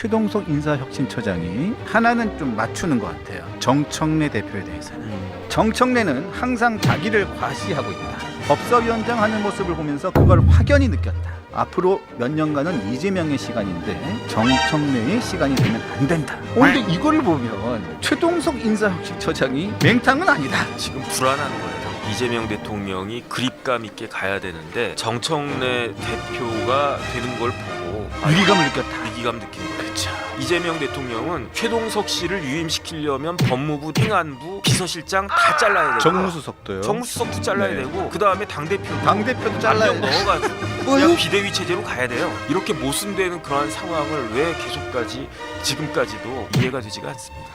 최동석 인사혁신처장이 하나는 좀 맞추는 것 같아요. 정청래 대표에 대해서는. 정청래는 항상 자기를 과시하고 있다. 법사위원장 하는 모습을 보면서 그걸 확연히 느꼈다. 앞으로 몇 년간은 이재명의 시간인데 정청래의 시간이 되면 안 된다. 근데 이걸 보면 최동석 인사혁신처장이 맹탕은 아니다. 지금 불안한 거예요. 이재명 대통령이 그립감 있게 가야 되는데 정청래 대표가 되는 걸 보고 위기감을 느꼈다. 위기감 느낀 거예요. 이재명 대통령은 최동석 씨를 유임시키려면 법무부, 행안부, 비서실장 다 잘라야 되고 정무수석도요. 정무수석도 잘라야 네. 되고 그 다음에 당대표도 잘라야 한명 넣어가지고 그냥 비대위 체제로 가야 돼요. 이렇게 모순되는 그러한 상황을 왜 계속까지 지금까지도 이해가 되지가 않습니다.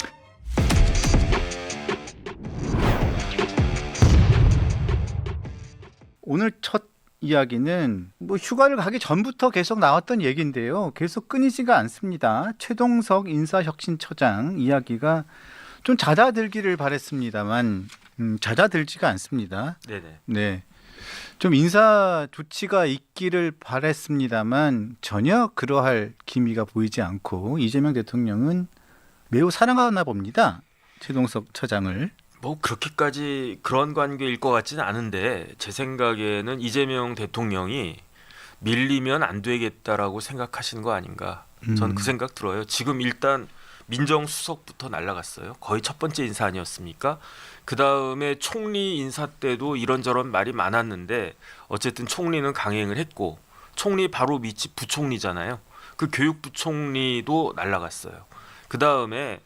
오늘 첫 이야기는 뭐 휴가를 가기 전부터 계속 나왔던 얘기인데요. 계속 끊이지가 않습니다. 최동석 인사혁신처장 이야기가 좀 잦아들기를 바랬습니다만 잦아들지가 않습니다. 네네. 네, 좀 인사 조치가 있기를 바랬습니다만 전혀 그러할 기미가 보이지 않고 이재명 대통령은 매우 사랑하나 봅니다. 최동석 처장을. 뭐 그렇게까지 그런 관계일 것 같지는 않은데 제 생각에는 이재명 대통령이 밀리면 안 되겠다라고 생각하시는 거 아닌가. 저는 그 생각 들어요. 지금 일단 민정수석부터 날라갔어요. 거의 첫 번째 인사 아니었습니까? 그 다음에 총리 인사 때도 이런저런 말이 많았는데 어쨌든 총리는 강행을 했고 총리 바로 밑이 부총리잖아요. 그 교육부총리도 날라갔어요. 그 다음에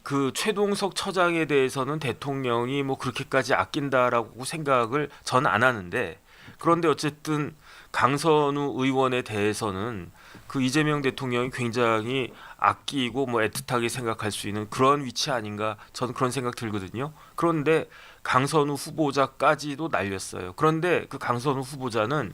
그 최동석 처장에 대해서는 대통령이 뭐 그렇게까지 아낀다라고 생각을 전 안 하는데 그런데 어쨌든 강선우 의원에 대해서는 그 이재명 대통령이 굉장히 아끼고 뭐 애틋하게 생각할 수 있는 그런 위치 아닌가 저는 그런 생각 들거든요. 그런데 강선우 후보자까지도 날렸어요. 그런데 그 강선우 후보자는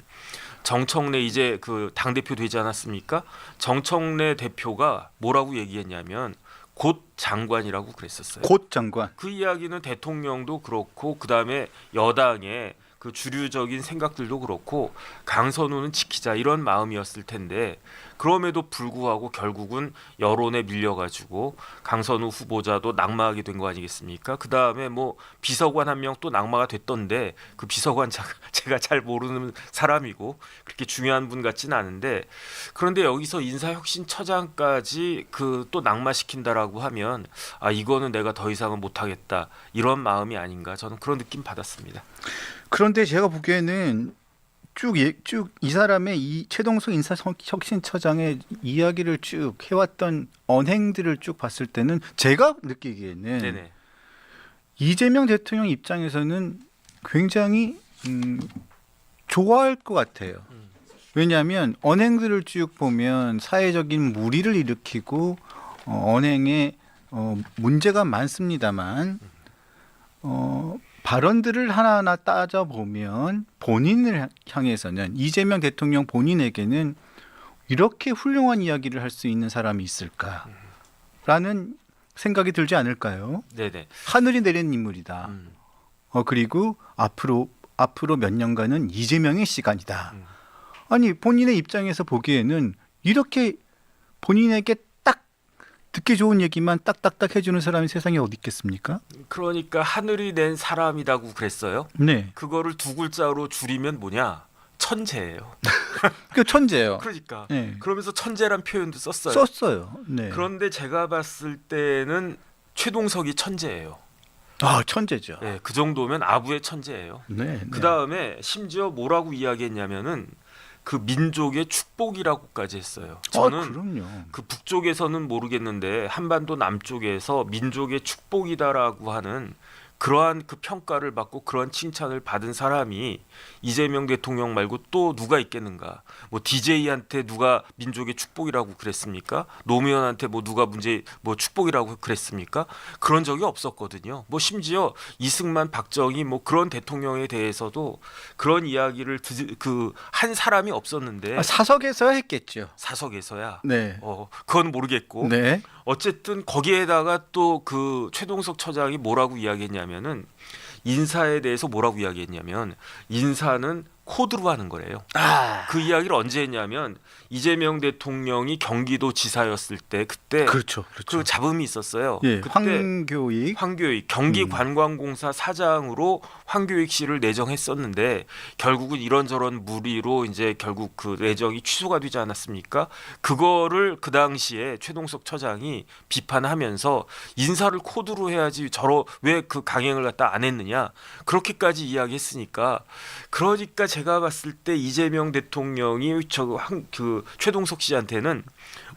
정청래 이제 그 당대표 되지 않았습니까? 정청래 대표가 뭐라고 얘기했냐면 곧 장관이라고 그랬었어요. 곧 장관. 그 이야기는 대통령도 그렇고 그다음에 여당의 그 주류적인 생각들도 그렇고 강선우는 지키자 이런 마음이었을 텐데 그럼에도 불구하고 결국은 여론에 밀려가지고 강선우 후보자도 낙마하게 된 거 아니겠습니까? 그 다음에 뭐 비서관 한 명 또 낙마가 됐던데 그 비서관 제가 잘 모르는 사람이고 그렇게 중요한 분 같지는 않은데 그런데 여기서 인사혁신처장까지 그 또 낙마시킨다라고 하면 아 이거는 내가 더 이상은 못하겠다 이런 마음이 아닌가 저는 그런 느낌 받았습니다. 그런데 제가 보기에는 쭉 이 사람의 이 최동석 인사혁신처장의 이야기를 쭉 해왔던 언행들을 쭉 봤을 때는 제가 느끼기에는 네네. 이재명 대통령 입장에서는 굉장히 좋아할 것 같아요. 왜냐하면 언행들을 쭉 보면 사회적인 물의를 일으키고 언행에 문제가 많습니다만 발언들을 하나하나 따져보면 본인을 향해서는 이재명 대통령 본인에게는 이렇게 훌륭한 이야기를 할 수 있는 사람이 있을까라는 생각이 들지 않을까요? 네네. 하늘이 내린 인물이다. 그리고 앞으로 몇 년간은 이재명의 시간이다. 아니 본인의 입장에서 보기에는 이렇게 본인에게 딱 듣기 좋은 얘기만 딱딱딱 해주는 사람이 세상에 어디 있겠습니까? 그러니까 하늘이 낸 사람이라고 그랬어요. 네, 그거를 두 글자로 줄이면 뭐냐? 천재예요. 그 천재예요. 그러니까 네. 그러면서 천재란 표현도 썼어요. 썼어요. 네. 그런데 제가 봤을 때는 최동석이 천재예요. 아 천재죠. 네, 그 정도면 아부의 천재예요. 네. 그 다음에 심지어 뭐라고 이야기했냐면은 그 민족의 축복이라고까지 했어요. 저는 그럼요. 그 북쪽에서는 모르겠는데 한반도 남쪽에서 민족의 축복이다라고 하는 그러한 그 평가를 받고 그러한 칭찬을 받은 사람이 이재명 대통령 말고 또 누가 있겠는가? 뭐 DJ한테 누가 민족의 축복이라고 그랬습니까? 노무현한테 뭐 누가 뭐 축복이라고 그랬습니까? 그런 적이 없었거든요. 뭐 심지어 이승만, 박정희 뭐 그런 대통령에 대해서도 그런 이야기를 한 사람이 없었는데 사석에서야 했겠죠. 사석에서야. 네. 그건 모르겠고. 네. 어쨌든 거기에다가 또 그 최동석 처장이 뭐라고 이야기했냐면은 인사에 대해서 뭐라고 이야기했냐면 인사는 코드로 하는 거래요. 아, 그 이야기를 언제 했냐면 이재명 대통령이 경기도 지사였을 때 그때 그렇죠. 그 잡음이 있었어요. 예, 그때 황교익. 황교익 경기관광공사 사장으로 황교익 씨를 내정했었는데 결국은 이런저런 무리로 이제 결국 그 내정이 취소가 되지 않았습니까? 그거를 그 당시에 최동석 처장이 비판하면서 인사를 코드로 해야지 저러 왜 그 강행을 갖다 안 했느냐 그렇게까지 이야기했으니까 그러니까 제가 봤을 때 이재명 대통령이 그 최동석 씨한테는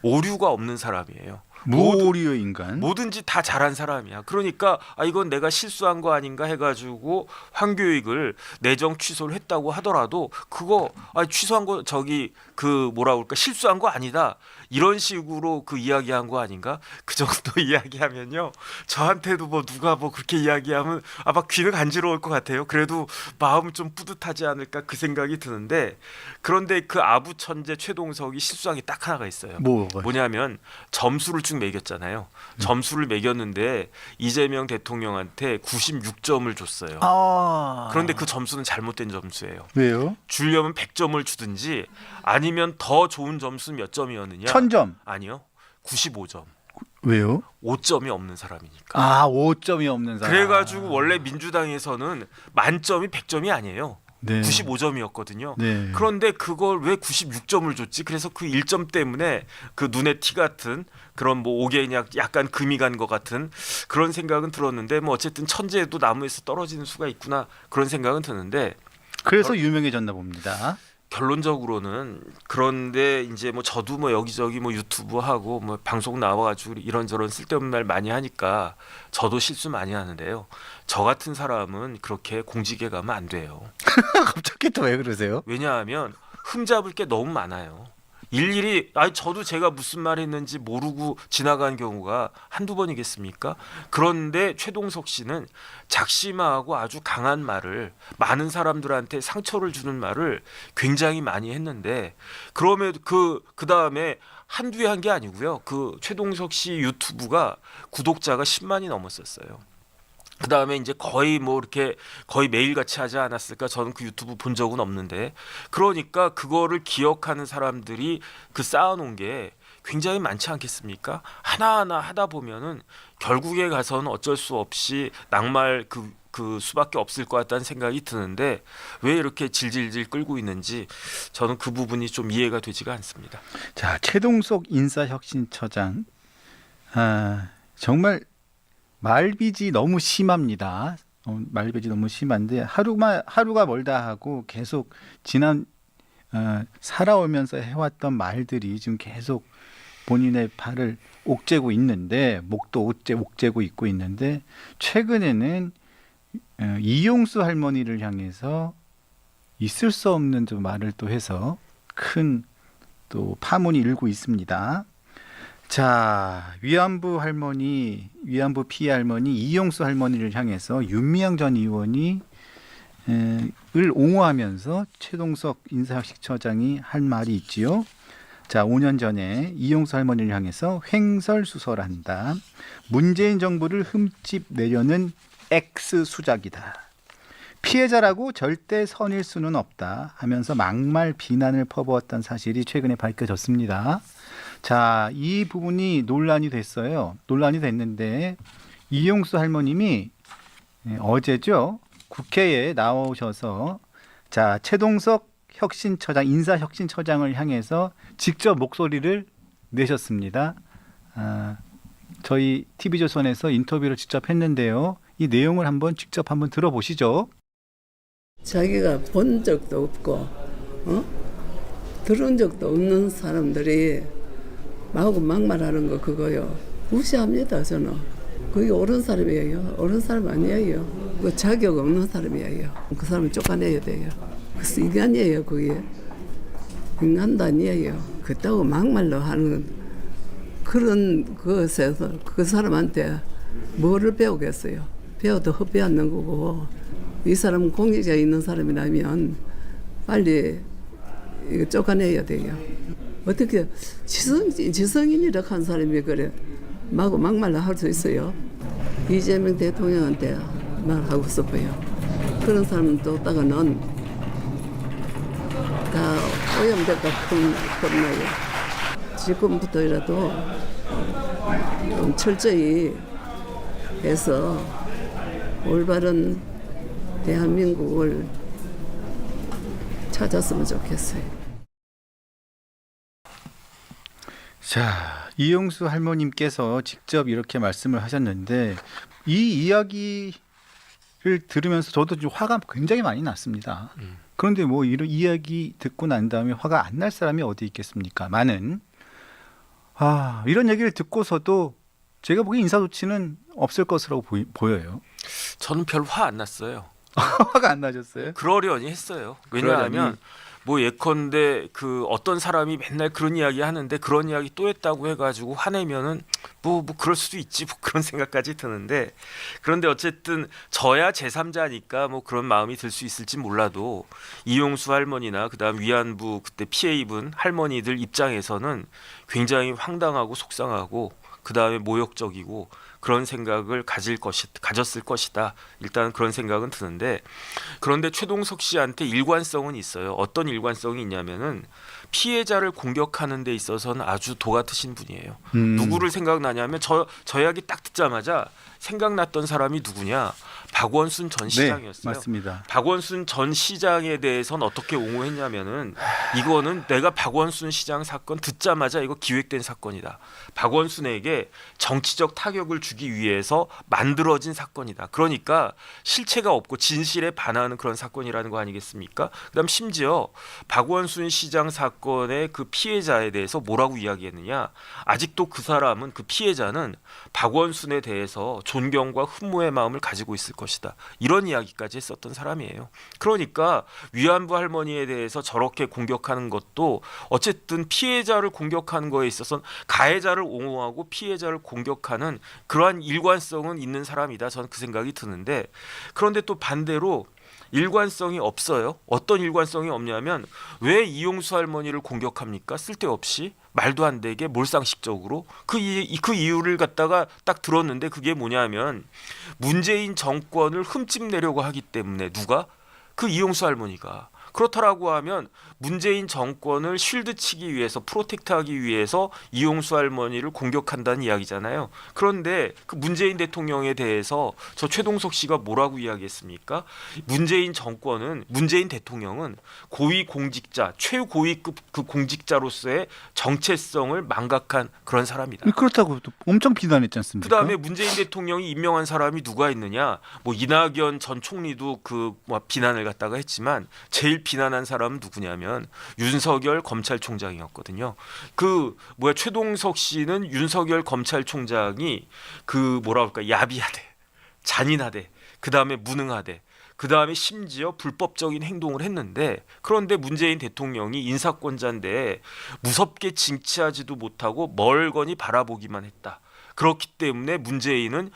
오류가 없는 사람이에요. 무오류의 인간. 뭐든지 다 잘한 사람이야. 그러니까 이건 내가 실수한 거 아닌가 해가지고 황교익을 내정 취소를 했다고 하더라도 그거 취소한 거 저기 그 뭐라 그럴까 실수한 거 아니다. 이런 식으로 그 이야기한 거 아닌가? 그 정도 이야기하면요. 저한테도 뭐 누가 뭐 그렇게 이야기하면 막 귀는 간지러울 것 같아요. 그래도 마음 좀 뿌듯하지 않을까 그 생각이 드는데 그런데 그 아부 천재 최동석이 실수한 게 딱 하나가 있어요. 뭐냐면 점수를 쭉 매겼잖아요. 점수를 매겼는데 이재명 대통령한테 96점을 줬어요. 그런데 그 점수는 잘못된 점수예요. 왜요? 주려면 100점을 주든지 아니면 더 좋은 점수는 몇 점이었느냐? 1000점. 아니요. 95점. 왜요? 5점이 없는 사람이니까. 5점이 없는 사람. 그래가지고 원래 민주당에서는 만점이 100점이 아니에요. 네. 95점이었거든요. 네. 그런데 그걸 왜 96점을 줬지? 그래서 그 1점 때문에 그 눈에 티 같은 그런 뭐 옥에 약간 금이 간 것 같은 그런 생각은 들었는데 뭐 어쨌든 천재도 나무에서 떨어지는 수가 있구나 그런 생각은 드는데 그래서 유명해졌나 봅니다. 결론적으로는 그런데 이제 뭐 저도 뭐 여기저기 뭐 유튜브 하고 뭐 방송 나와가지고 이런저런 쓸데없는 말 많이 하니까 저도 실수 많이 하는데요. 저 같은 사람은 그렇게 공직에 가면 안 돼요. 갑자기 또 왜 그러세요? 왜냐하면 흠잡을 게 너무 많아요. 일일이 저도 제가 무슨 말 했는지 모르고 지나간 경우가 한두 번이겠습니까? 그런데 최동석 씨는 작심하고 아주 강한 말을 많은 사람들한테 상처를 주는 말을 굉장히 많이 했는데 그럼에도 그 다음에 한두 해 한 게 아니고요. 그 최동석 씨 유튜브가 구독자가 10만이 넘었었어요. 그 다음에 이제 거의 뭐 이렇게 거의 매일같이 하지 않았을까? 저는 그 유튜브 본 적은 없는데 그러니까 그거를 기억하는 사람들이 그 쌓아놓은 게 굉장히 많지 않겠습니까? 하나하나 하다 보면은 결국에 가서는 어쩔 수 없이 낙말 그 수밖에 없을 것 같다는 생각이 드는데 왜 이렇게 질질질 끌고 있는지 저는 그 부분이 좀 이해가 되지가 않습니다. 자, 최동석 인사혁신처장 정말 말빚이 너무 심합니다. 말빚이 너무 심한데 하루가 멀다 하고 계속 지난 살아오면서 해왔던 말들이 지금 계속 본인의 발을 옥죄고 있는데 목도 옥죄고 있고 있는데 최근에는 이용수 할머니를 향해서 있을 수 없는 좀 말을 또 해서 큰 또 파문이 일고 있습니다. 자, 위안부 피해 할머니 이용수 할머니를 향해서 윤미향 전 의원이 을 옹호하면서 최동석 인사혁신처장이 한 말이 있지요. 자, 5년 전에 이용수 할머니를 향해서 횡설수설한다. 문재인 정부를 흠집 내려는 X 수작이다. 피해자라고 절대 선일 수는 없다 하면서 막말 비난을 퍼부었던 사실이 최근에 밝혀졌습니다. 자, 이 부분이 논란이 됐어요. 논란이 됐는데 이용수 할머님이 어제죠. 국회에 나오셔서 자, 최동석 인사혁신처장을 향해서 직접 목소리를 내셨습니다. 저희 TV조선에서 인터뷰를 직접 했는데요. 이 내용을 직접 한번 들어보시죠. 자기가 본 적도 없고 들은 적도 없는 사람들이 마구 막말하는 거 그거요. 무시합니다. 저는. 그게 옳은 사람이에요. 옳은 사람 아니에요. 그 자격 없는 사람이에요. 그 사람을 쫓아내야 돼요. 그래서 인간이에요. 그게. 인간도 아니에요. 그따고 막말로 하는 그런 것에서 그 사람한테 뭐를 배우겠어요. 배워도 헛배웠는 거고 이 사람은 공직자에 있는 사람이라면 빨리 이거 쫓아내야 돼요. 어떻게 지성인이라고 한 사람이 그래 막말로 할 수 있어요? 이재명 대통령한테 말하고 싶어요. 그런 사람은 쫓다가는 오염될까 겁나요. 지금부터라도 좀 철저히 해서 올바른 대한민국을 찾았으면 좋겠어요. 자, 이용수 할머님께서 직접 이렇게 말씀을 하셨는데 이 이야기를 들으면서 저도 좀 화가 굉장히 많이 났습니다. 그런데 뭐 이런 이야기 듣고 난 다음에 화가 안 날 사람이 어디 있겠습니까? 많은 이런 얘기를 듣고서도 제가 보기엔 인사조치는 없을 것으로 보여요. 저는 별 화 안 났어요. 화가 안 나셨어요? 그러려니 했어요. 왜냐하면 그러려니. 뭐 예컨대 그 어떤 사람이 맨날 그런 이야기 하는데 그런 이야기 또 했다고 해가지고 화내면은 뭐 그럴 수도 있지 뭐 그런 생각까지 드는데, 그런데 어쨌든 저야 제3자니까 뭐 그런 마음이 들 수 있을지 몰라도 이용수 할머니나 그다음 위안부 그때 피해 입은 할머니들 입장에서는 굉장히 황당하고 속상하고 그다음에 모욕적이고 그런 생각을 가졌을 것이다. 일단 그런 생각은 드는데, 그런데 최동석 씨한테 일관성은 있어요. 어떤 일관성이 있냐면은 피해자를 공격하는 데 있어서는 아주 도 같으신 분이에요. 누구를 생각나냐면 저 이야기 딱 듣자마자 생각났던 사람이 누구냐? 박원순 전 시장이었어요. 네, 맞습니다. 박원순 전 시장에 대해서는 어떻게 옹호했냐면은 이거는 내가 박원순 시장 사건 듣자마자 이거 기획된 사건이다. 박원순에게 정치적 타격을 주기 위해서 만들어진 사건이다. 그러니까 실체가 없고 진실에 반하는 그런 사건이라는 거 아니겠습니까? 그다음 심지어 박원순 시장 사건의 그 피해자에 대해서 뭐라고 이야기했느냐? 아직도 그 사람은, 그 피해자는 박원순에 대해서 존경과 흠모의 마음을 가지고 있을 것이다. 이런 이야기까지 했었던 사람이에요. 그러니까 위안부 할머니에 대해서 저렇게 공격하는 것도 어쨌든 피해자를 공격하는 거에 있어서는 가해자를 옹호하고 피해자를 공격하는 그러한 일관성은 있는 사람이다. 저는 그 생각이 드는데, 그런데 또 반대로 일관성이 없어요. 어떤 일관성이 없냐면 왜 이용수 할머니를 공격합니까? 쓸데없이 말도 안 되게 몰상식적으로 그 이유를 갖다가 딱 들었는데 그게 뭐냐면 문재인 정권을 흠집내려고 하기 때문에. 누가? 그 이용수 할머니가. 그렇다라고 하면 문재인 정권을 쉴드치기 위해서, 프로텍트하기 위해서 이용수 할머니를 공격한다는 이야기잖아요. 그런데 그 문재인 대통령에 대해서 저 최동석 씨가 뭐라고 이야기했습니까? 문재인 정권은, 문재인 대통령은 고위 공직자, 최고위급 그 공직자로서의 정체성을 망각한 그런 사람이다. 그렇다고 또 엄청 비난했지 않습니까? 그다음에 문재인 대통령이 임명한 사람이 누가 있느냐? 뭐 이낙연 전 총리도 뭐 비난을 갖다가 했지만 제일 비난한 사람은 누구냐면 윤석열 검찰총장이었거든요. 최동석 씨는 윤석열 검찰총장이 야비하대, 잔인하대, 그다음에 무능하대, 그다음에 심지어 불법적인 행동을 했는데, 그런데 문재인 대통령이 인사권자인데 무섭게 징치하지도 못하고 멀거니 바라보기만 했다. 그렇기 때문에 문재인의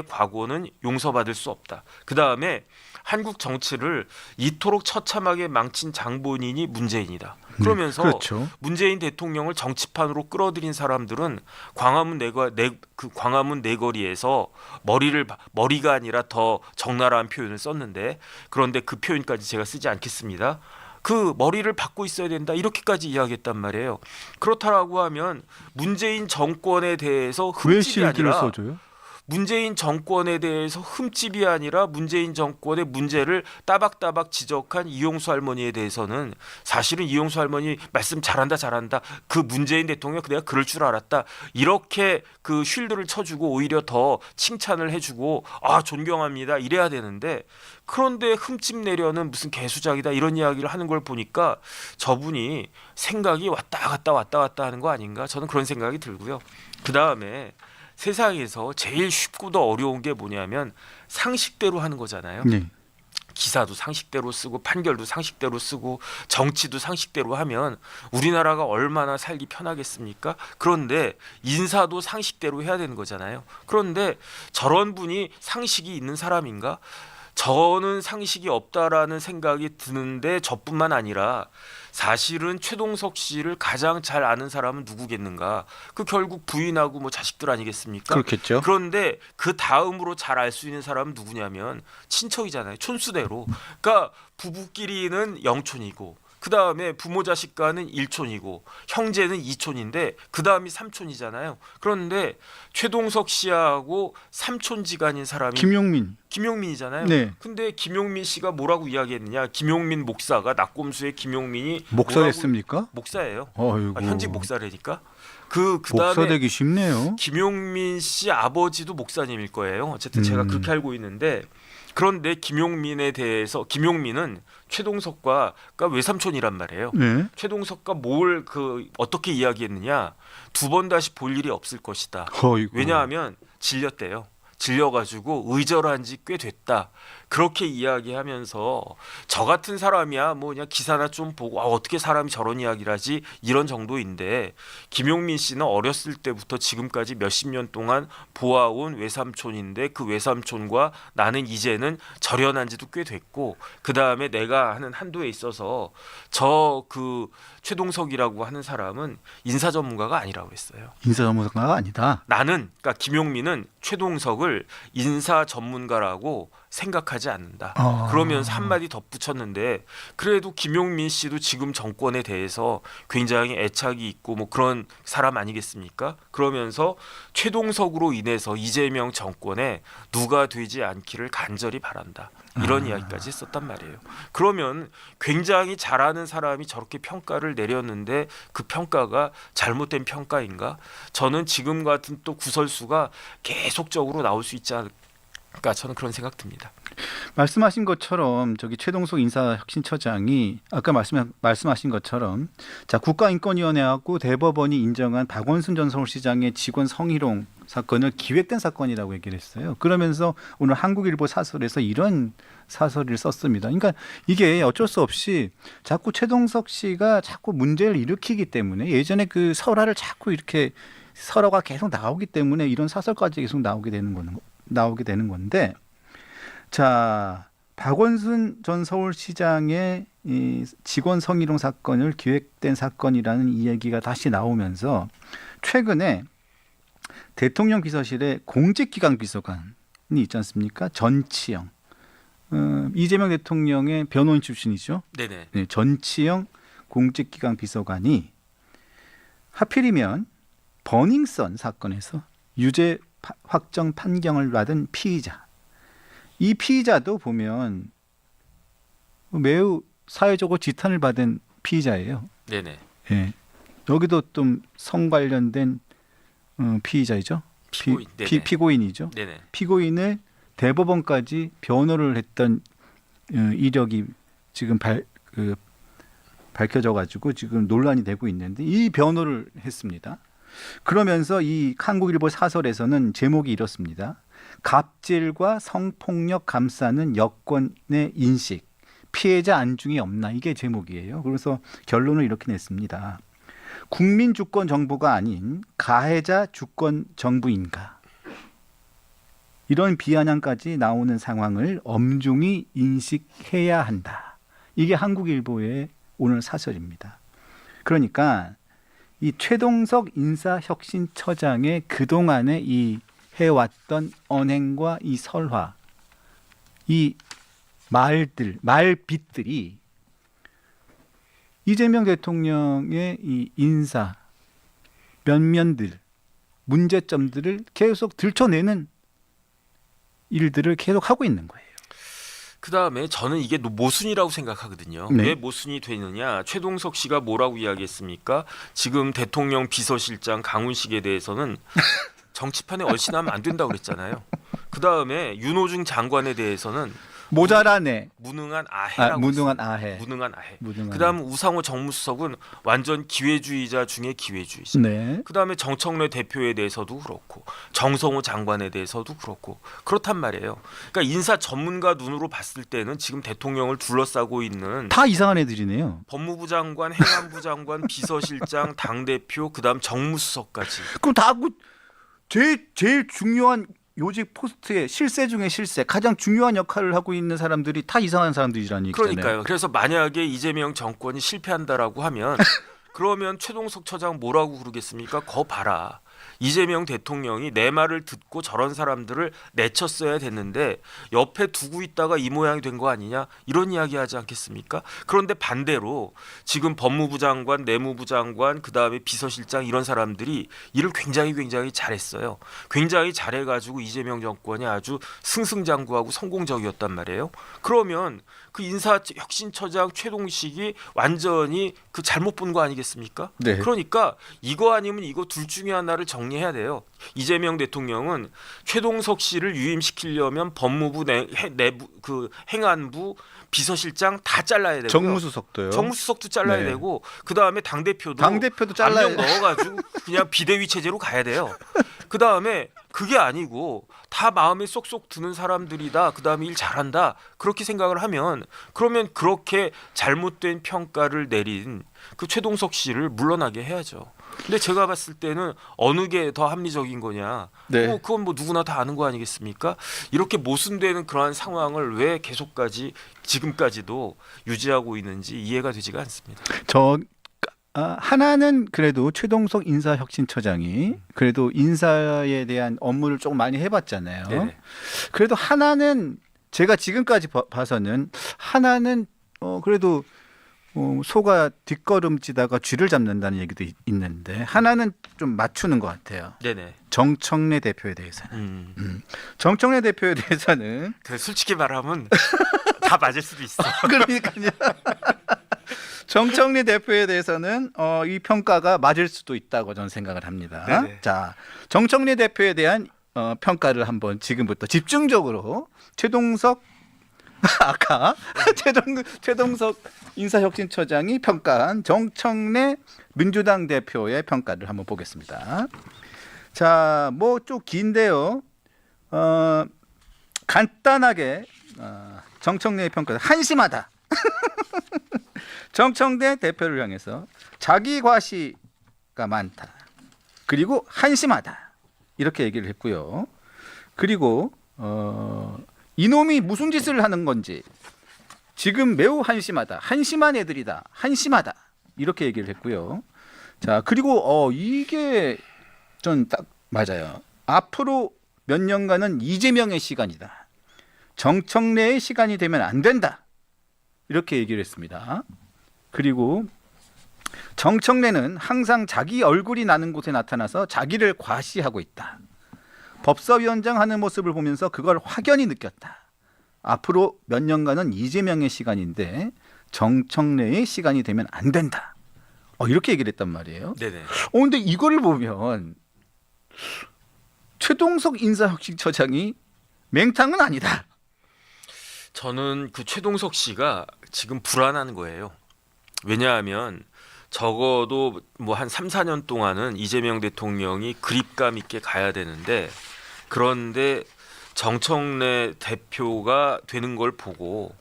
과거는 용서받을 수 없다. 그다음에 한국 정치를 이토록 처참하게 망친 장본인이 문재인이다. 그러면서 그렇죠. 문재인 대통령을 정치판으로 끌어들인 사람들은 광화문 내거리에서 머리가 아니라 더 적나라한 표현을 썼는데, 그런데 그 표현까지 제가 쓰지 않겠습니다. 그 머리를 받고 있어야 된다, 이렇게까지 이야기했단 말이에요. 그렇다라고 하면 문재인 정권에 대해서 왜 흠집이 실기를 아니라 써줘요? 문재인 정권에 대해서 흠집이 아니라 문재인 정권의 문제를 따박따박 지적한 이용수 할머니에 대해서는 사실은 이용수 할머니 말씀 잘한다, 그 문재인 대통령 내가 그럴 줄 알았다, 이렇게 그 쉴드를 쳐주고 오히려 더 칭찬을 해주고 존경합니다 이래야 되는데, 그런데 흠집 내려는 무슨 개수작이다 이런 이야기를 하는 걸 보니까 저분이 생각이 왔다 갔다 하는 거 아닌가, 저는 그런 생각이 들고요. 그 다음에 세상에서 제일 쉽고도 어려운 게 뭐냐면 상식대로 하는 거잖아요. 네. 기사도 상식대로 쓰고 판결도 상식대로 쓰고 정치도 상식대로 하면 우리나라가 얼마나 살기 편하겠습니까? 그런데 인사도 상식대로 해야 되는 거잖아요. 그런데 저런 분이 상식이 있는 사람인가? 저는 상식이 없다라는 생각이 드는데, 저뿐만 아니라 사실은 최동석 씨를 가장 잘 아는 사람은 누구겠는가? 그 결국 부인하고 뭐 자식들 아니겠습니까? 그렇겠죠. 그런데 그 다음으로 잘 알 수 있는 사람은 누구냐면 친척이잖아요. 촌수대로. 그러니까 부부끼리는 영촌이고 그 다음에 부모 자식 간은 1촌이고 형제는 2촌인데 그 다음이 3촌이잖아요. 그런데 최동석 씨하고 3촌지간인 사람이 김용민이잖아요. 네. 근데 김용민 씨가 뭐라고 이야기했느냐? 김용민 목사가 낙곰수의 김용민이 목사였습니까? 목사예요. 어이구. 현직 목사라니까. 그다음에 목사 되기 쉽네요. 김용민 씨 아버지도 목사님일 거예요. 어쨌든 제가 그렇게 알고 있는데 그런데 김용민에 대해서 김용민은 최동석과 그러니까 외삼촌이란 말이에요. 네. 최동석과 뭘 어떻게 이야기했느냐? 두 번 다시 볼 일이 없을 것이다. 어이구. 왜냐하면 질렸대요. 질려가지고 의절한 지 꽤 됐다. 그렇게 이야기하면서 저 같은 사람이야 뭐 그냥 기사나 좀 보고 어떻게 사람이 저런 이야기를 하지 이런 정도인데 김용민 씨는 어렸을 때부터 지금까지 몇십 년 동안 보아온 외삼촌인데 그 외삼촌과 나는 이제는 절연한 지도 꽤 됐고 그 다음에 내가 하는 한도에 있어서 저 최동석이라고 하는 사람은 인사 전문가가 아니라고 했어요. 인사 전문가가 아니다. 나는 그러니까 김용민은 최동석을 인사 전문가라고 생각하지 않는다. 그러면서 한마디 덧붙였는데 그래도 김용민 씨도 지금 정권에 대해서 굉장히 애착이 있고 뭐 그런 사람 아니겠습니까? 그러면서 최동석으로 인해서 이재명 정권에 누가 되지 않기를 간절히 바란다. 이런 이야기까지 했었단 말이에요. 그러면 굉장히 잘하는 사람이 저렇게 평가를 내렸는데 그 평가가 잘못된 평가인가? 저는 지금 같은 또 구설수가 계속적으로 나올 수 있지 않을까 저는 그런 생각 듭니다. 말씀하신 것처럼 저기 최동석 인사혁신처장이 아까 말씀하신 것처럼 자 국가인권위원회하고 대법원이 인정한 박원순 전 서울시장의 직원 성희롱 사건을 기획된 사건이라고 얘기를 했어요. 그러면서 오늘 한국일보 사설에서 이런 사설을 썼습니다. 그러니까 이게 어쩔 수 없이 자꾸 최동석 씨가 자꾸 문제를 일으키기 때문에 예전에 그 설화를 자꾸 이렇게 설화가 계속 나오기 때문에 이런 사설까지 계속 나오게 되는 건데 자 박원순 전 서울시장의 이 직원 성희롱 사건을 기획된 사건이라는 이 얘기가 다시 나오면서 최근에 대통령 비서실에 공직기강 비서관이 있지 않습니까? 전치영 이재명 대통령의 변호인 출신이죠. 네네. 네, 전치영 공직기강 비서관이 하필이면 버닝썬 사건에서 유죄 확정 판결을 받은 피의자. 이 피의자도 보면 매우 사회적으로 지탄을 받은 피의자예요. 네네. 예. 여기도 좀 성 관련된 피의자이죠. 피고인. 네네. 피고인이죠. 네네. 피고인을 대법원까지 변호를 했던 이력이 지금 밝혀져 가지고 지금 논란이 되고 있는데 이 변호를 했습니다. 그러면서 이 한국일보 사설에서는 제목이 이렇습니다. 갑질과 성폭력 감싸는 여권의 인식, 피해자 안중이 없나 이게 제목이에요. 그래서 결론을 이렇게 냈습니다. 국민 주권 정부가 아닌 가해자 주권 정부인가. 이런 비아냥까지 나오는 상황을 엄중히 인식해야 한다. 이게 한국일보의 오늘 사설입니다. 그러니까 이 최동석 인사혁신처장의 그동안의 이 해왔던 언행과 이 설화, 이 말빛들이 이재명 대통령의 이 인사 면면들, 문제점들을 계속 들춰내는 일들을 계속 하고 있는 거예요. 그다음에 저는 이게 모순이라고 생각하거든요. 네. 왜 모순이 되느냐? 최동석 씨가 뭐라고 이야기했습니까? 지금 대통령 비서실장 강훈식에 대해서는 정치판에 얼씬하면 안 된다고 그랬잖아요. 그다음에 윤호중 장관에 대해서는 모자라네. 무능한 아해라고 무능한 했어요. 아해. 무능한 아해. 무능한 그다음 우상호 정무수석은 완전 기회주의자 중에 기회주의자. 네. 그다음에 정청래 대표에 대해서도 그렇고 정성호 장관에 대해서도 그렇고 그렇단 말이에요. 그러니까 인사 전문가 눈으로 봤을 때는 지금 대통령을 둘러싸고 있는 다 이상한 애들이네요. 법무부 장관, 행안부 장관, 비서실장, 당대표, 그다음 정무수석까지. 그럼 다 제일 중요한 요직 포스트의 실세 중에 실세, 가장 중요한 역할을 하고 있는 사람들이 다 이상한 사람들이라는 얘기잖아요. 그러니까요. 그래서 만약에 이재명 정권이 실패한다라고 하면 그러면 최동석 처장 뭐라고 그러겠습니까? 거 봐라. 이재명 대통령이 내 말을 듣고 저런 사람들을 내쳤어야 됐는데 옆에 두고 있다가 이 모양이 된 거 아니냐 이런 이야기 하지 않겠습니까? 그런데 반대로 지금 법무부 장관, 내무부 장관, 그다음에 비서실장 이런 사람들이 일을 굉장히 잘했어요. 굉장히 잘해가지고 이재명 정권이 아주 승승장구하고 성공적이었단 말이에요. 그러면 그 인사혁신처장 최동식이 완전히 그 잘못 본 거 아니겠습니까? 네. 그러니까 이거 아니면 이거 둘 중에 하나를 정리해야 돼요. 이재명 대통령은 최동석 씨를 유임시키려면 법무부 내부 그 행안부 비서실장 다 잘라야 되고요. 정무수석도요. 정무수석도 잘라야 네. 되고 그다음에 당대표도 잘라야 안명 넣어가지고 그냥 비대위 체제로 가야 돼요. 그다음에 그게 아니고 다 마음에 쏙쏙 드는 사람들이다. 그다음에 일 잘한다. 그렇게 생각을 하면 그러면 그렇게 잘못된 평가를 내린 그 최동석 씨를 물러나게 해야죠. 근데 제가 봤을 때는 어느 게 더 합리적인 거냐. 네. 그건 뭐 누구나 다 아는 거 아니겠습니까? 이렇게 모순되는 그러한 상황을 왜 지금까지도 유지하고 있는지 이해가 되지가 않습니다. 하나는 그래도 최동석 인사혁신처장이 그래도 인사에 대한 업무를 조금 많이 해봤잖아요. 네네. 그래도 하나는 제가 지금까지 봐서는 하나는 그래도 소가 뒷걸음지다가 쥐를 잡는다는 얘기도 있는데 하나는 좀 맞추는 것 같아요. 네네. 정청래 대표에 대해서는. 정청래 대표에 대해서는 그 솔직히 말하면 다 맞을 수도 있어. 그러니까요. 정청래 대표에 대해서는 이 평가가 맞을 수도 있다고 저는 생각을 합니다. 네네. 자, 정청래 대표에 대한 평가를 한번 지금부터 집중적으로 최동석 아까 최동석 인사혁신처장이 평가한 정청래 민주당 대표의 평가를 한번 보겠습니다. 자, 뭐 좀 긴데요. 간단하게 정청래의 평가 한심하다. 정청래 대표를 향해서 자기 과시가 많다. 그리고 한심하다. 이렇게 얘기를 했고요. 그리고 이놈이 무슨 짓을 하는 건지 지금 매우 한심하다. 한심한 애들이다. 한심하다. 이렇게 얘기를 했고요. 자, 그리고 이게 전 딱 맞아요. 앞으로 몇 년간은 이재명의 시간이다. 정청래의 시간이 되면 안 된다. 이렇게 얘기를 했습니다. 그리고 정청래는 항상 자기 얼굴이 나는 곳에 나타나서 자기를 과시하고 있다. 법사위원장 하는 모습을 보면서 그걸 확연히 느꼈다. 앞으로 몇 년간은 이재명의 시간인데 정청래의 시간이 되면 안 된다. 이렇게 얘기를 했단 말이에요. 네네. 근데 이거를 보면 최동석 인사혁신처장이 맹탕은 아니다. 저는 그 최동석 씨가 지금 불안한 거예요. 왜냐하면 적어도 뭐 한 3, 4년 동안은 이재명 대통령이 그립감 있게 가야 되는데 그런데 정청래 대표가 되는 걸 보고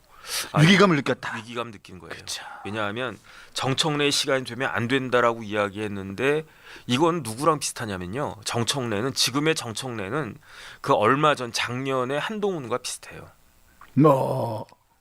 위기감을 느꼈다. 위기감 느낀 거예요. 그쵸. 왜냐하면 정청래의 시간이 되면 안 된다라고 이야기했는데 이건 누구랑 비슷하냐면요. 지금의 정청래는 그 얼마 전 작년에 한동훈과 비슷해요.